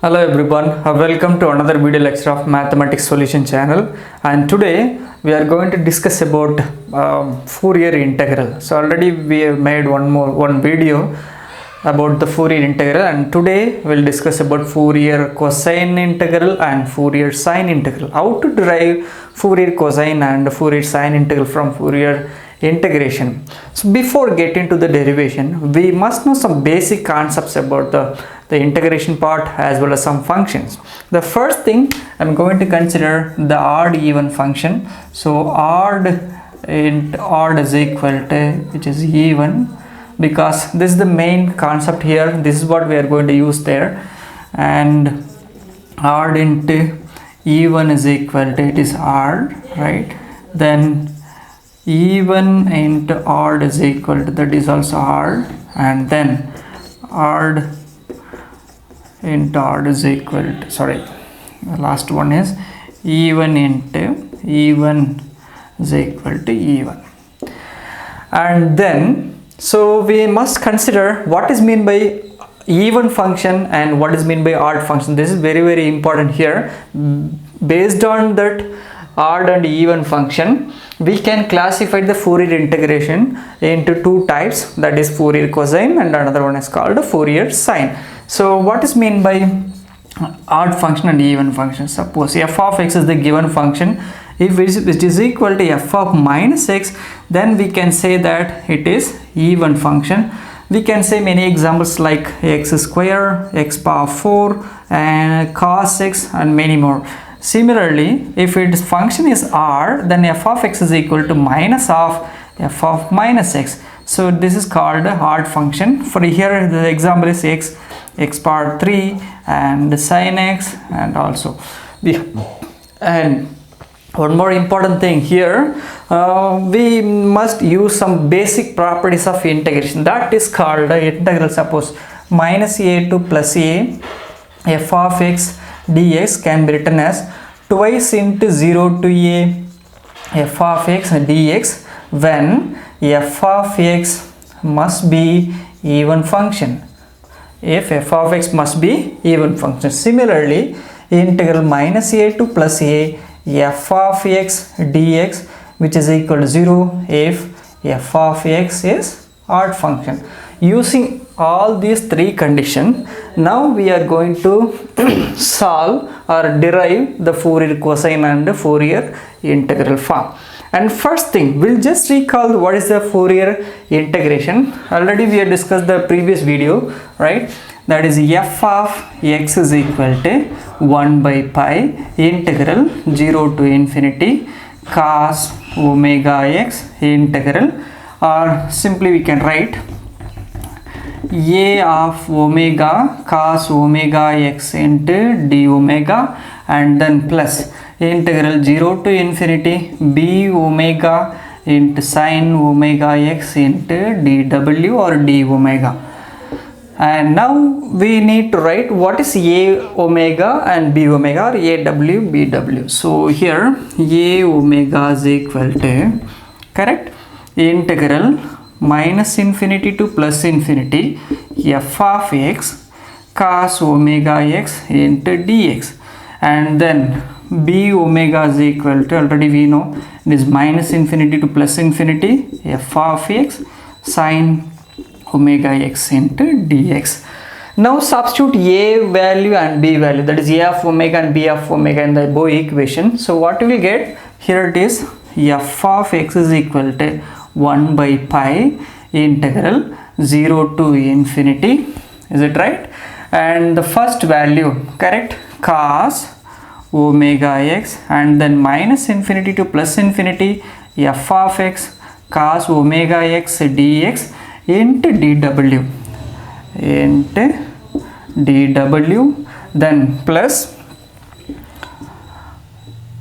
Hello everyone, welcome to another video lecture of Mathematics Solution channel, and today we are going to discuss about Fourier integral. So already we have made one video about the Fourier integral, and today we'll discuss about Fourier cosine integral and Fourier sine integral. How to derive Fourier cosine and Fourier sine integral from Fourier integration. So before getting to the derivation, we must know some basic concepts about the integration part as well as some functions. The first thing I'm going to consider the odd even function. So odd is equal to, which is even, because this is the main concept here. This is what we are going to use there, and odd into even is equal to, it is odd, right? Then even into odd is equal to, that is also odd, and then odd into odd is equal to, sorry, the last one is even into even is equal to even. And then so we must consider what is meant by even function and what is meant by odd function. This is very important here. Based on that odd and even function, we can classify the Fourier integration into two types, that is Fourier cosine and another one is called Fourier sine. So what is meant by odd function and even function? Suppose f of x is the given function. If it is equal to f of minus x, then we can say that it is even function. We can say many examples like x square, x power 4 and cos x and many more. Similarly, if its function is r, then f of x is equal to minus of f of minus x. So this is called a odd function. For here the example is x power 3 and sine x, and also and one more important thing here, we must use some basic properties of integration, that is called integral. Suppose minus a to plus a f of x dx can be written as twice into 0 to a f of x dx when f of x must be even function, if f of x must be even function. Similarly, integral minus a to plus a f of x dx, which is equal to 0 if f of x is odd function. Using all these three conditions, now we are going to solve or derive the Fourier cosine and the Fourier integral form. And first thing, we'll just recall what is the Fourier integration. Already we have discussed the previous video, right? That is f of x is equal to 1 by pi integral 0 to infinity cos omega x integral, or simply we can write a of omega cos omega x into d omega, and then plus integral 0 to infinity b omega into sine omega x into dw or d omega. And now we need to write what is a omega and b omega, or a w bw. So here a omega is equal to, correct, integral minus infinity to plus infinity f of x cos omega x into dx, and then b omega is equal to, already we know it is minus infinity to plus infinity f of x sine omega x into dx. Now substitute a value and b value, that is a of omega and b of omega, in the above equation. So what we will get here, it is f of x is equal to 1 by pi integral 0 to infinity, is it right? And the first value, correct, cos omega x, and then minus infinity to plus infinity f of x cos omega x dx into dw, then plus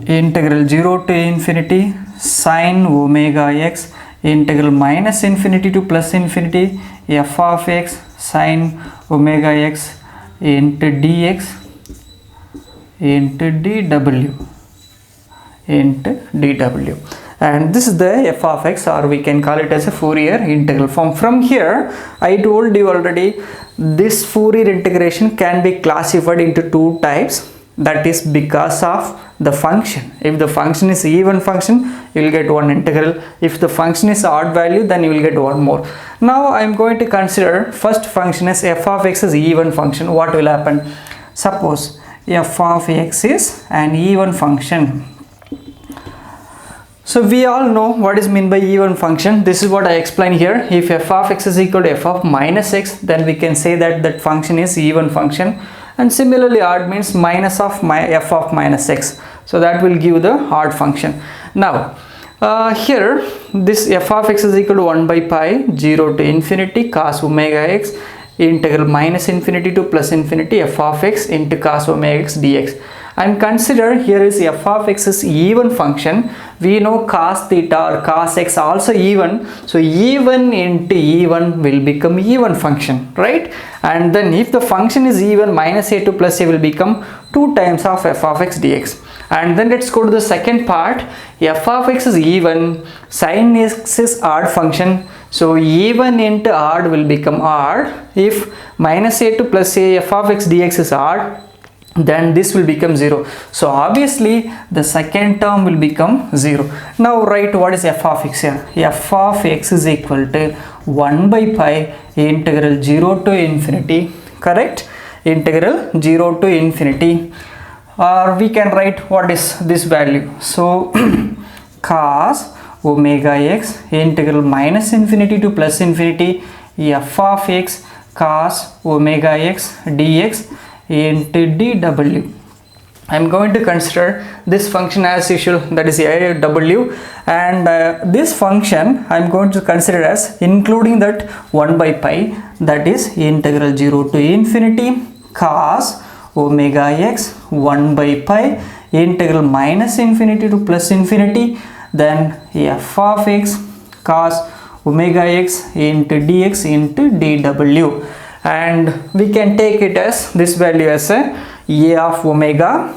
integral 0 to infinity sine omega x integral minus infinity to plus infinity f of x sine omega x into dx into dw. and this is the f of x, or we can call it as a Fourier integral form. From here I told you already, this Fourier integration can be classified into two types. That is because of the function. If the function is even function, you will get one integral. If the function is odd value, then you will get one more. Now I am going to consider first function as f of x is even function. What will happen? Suppose f of x is an even function. So we all know what is meant by even function. This is what I explained here. If f of x is equal to f of minus x, then we can say that that function is even function. And similarly, odd means minus of f of minus x. So that will give the odd function. Now here this f of x is equal to 1 by pi 0 to infinity cos omega x integral minus infinity to plus infinity f of x into cos omega x dx. And consider here is f of x is even function. We know cos theta or cos x also even, so even into even will become even function, right? And then if the function is even, minus a to plus a will become 2 times of f of x dx. And then let's go to the second part. F of x is even, sin x is odd function, so even into odd will become odd. If minus a to plus a f of x dx is odd, then this will become 0. So obviously the second term will become 0. Now write what is f of x here. F of x is equal to 1 by pi integral 0 to infinity, correct? Integral 0 to infinity, or we can write what is this value. So cos omega x integral minus infinity to plus infinity f of x cos omega x dx into dw. I am going to consider this function as usual, that is w, and this function I am going to consider as including that 1 by pi, that is integral 0 to infinity cos omega x 1 by pi integral minus infinity to plus infinity, then f of x cos omega x into dx into dw. And we can take it as this value as a of omega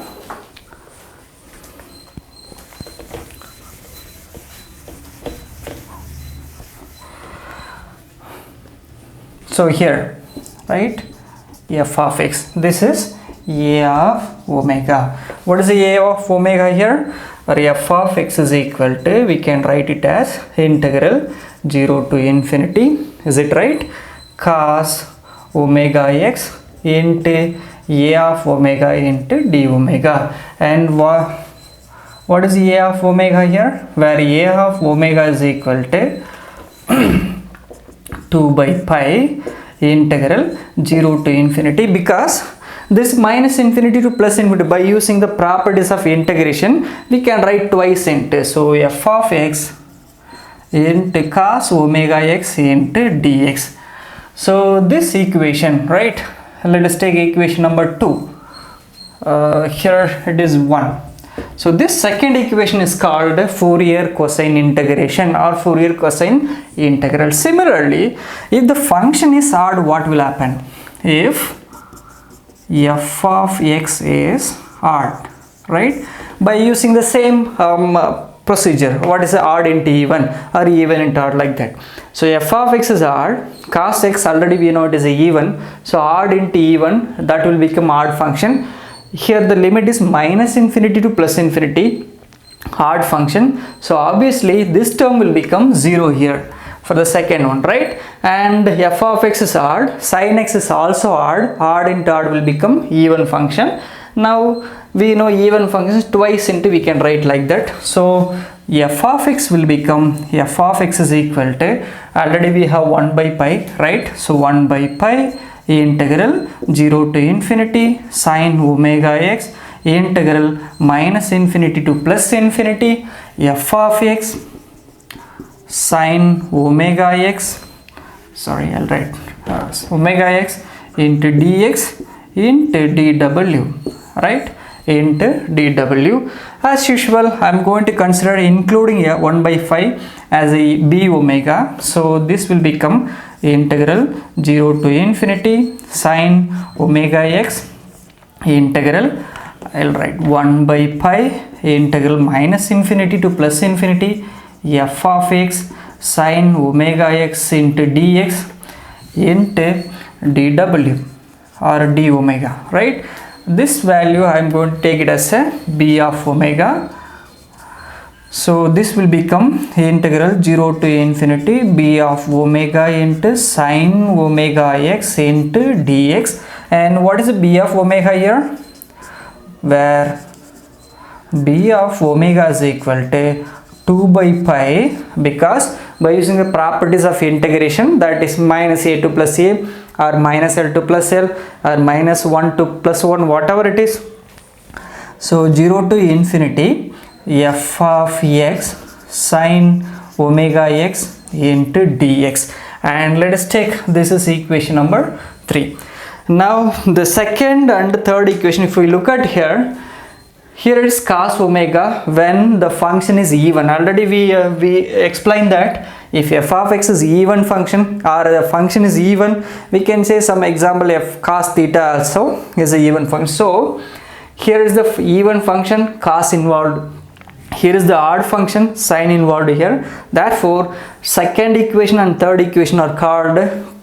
so here, right, f of x, this is a of omega. What is the a of omega here? Or f of x is equal to, we can write it as integral 0 to infinity, is it right, cos omega x into a of omega into d omega. And what is a of omega here? Where a of omega is equal to 2 by pi integral 0 to infinity, because this minus infinity to plus infinity, by using the properties of integration we can write twice into, so f of x into cos omega x into dx. So this equation, right, let us take equation number 2. Here it is 1. So this second equation is called Fourier cosine integration or Fourier cosine integral. Similarly, if the function is odd, what will happen? If f of x is odd, right, by using the same procedure, what is the odd into even or even into odd, like that. So f of x is odd, cos x already we know it is a even, so odd into even, that will become odd function. Here the limit is minus infinity to plus infinity, odd function, so obviously this term will become 0 here for the second one, right? And f of x is odd, sin x is also odd, odd into odd will become even function. Now we know even functions twice into, we can write like that. So f of x will become, f of x is equal to, already we have 1 by pi, right? So 1 by pi integral 0 to infinity sine omega x integral minus infinity to plus infinity f of x sine omega x, sorry I'll write omega x into dx into dw, right, into dw. As usual I am going to consider including a 1 by 5 as a b omega, so this will become integral 0 to infinity sine omega x integral I'll write 1 by pi integral minus infinity to plus infinity f of x sine omega x into dx into dw or d omega, right? This value I am going to take it as a b of omega. So this will become integral 0 to infinity b of omega into sine omega x into dx. And what is the b of omega here? Where b of omega is equal to 2 by pi, because by using the properties of integration, that is minus a to plus a or minus l to plus l or minus 1 to plus 1, whatever it is. So 0 to infinity f of x sine omega x into dx, and let us take this is equation number 3. Now the second and third equation, if we look at here is cos omega when the function is even. Already we explained that if f of x is even function or the function is even, we can say some example f cos theta also is a even function. So here is the even function cos involved, here is the odd function sine involved here. Therefore second equation and third equation are called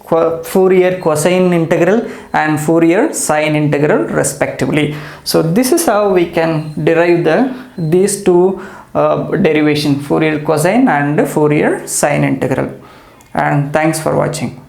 Fourier cosine integral and Fourier sine integral respectively. So this is how we can derive these two derivation, Fourier cosine and Fourier sine integral. And thanks for watching.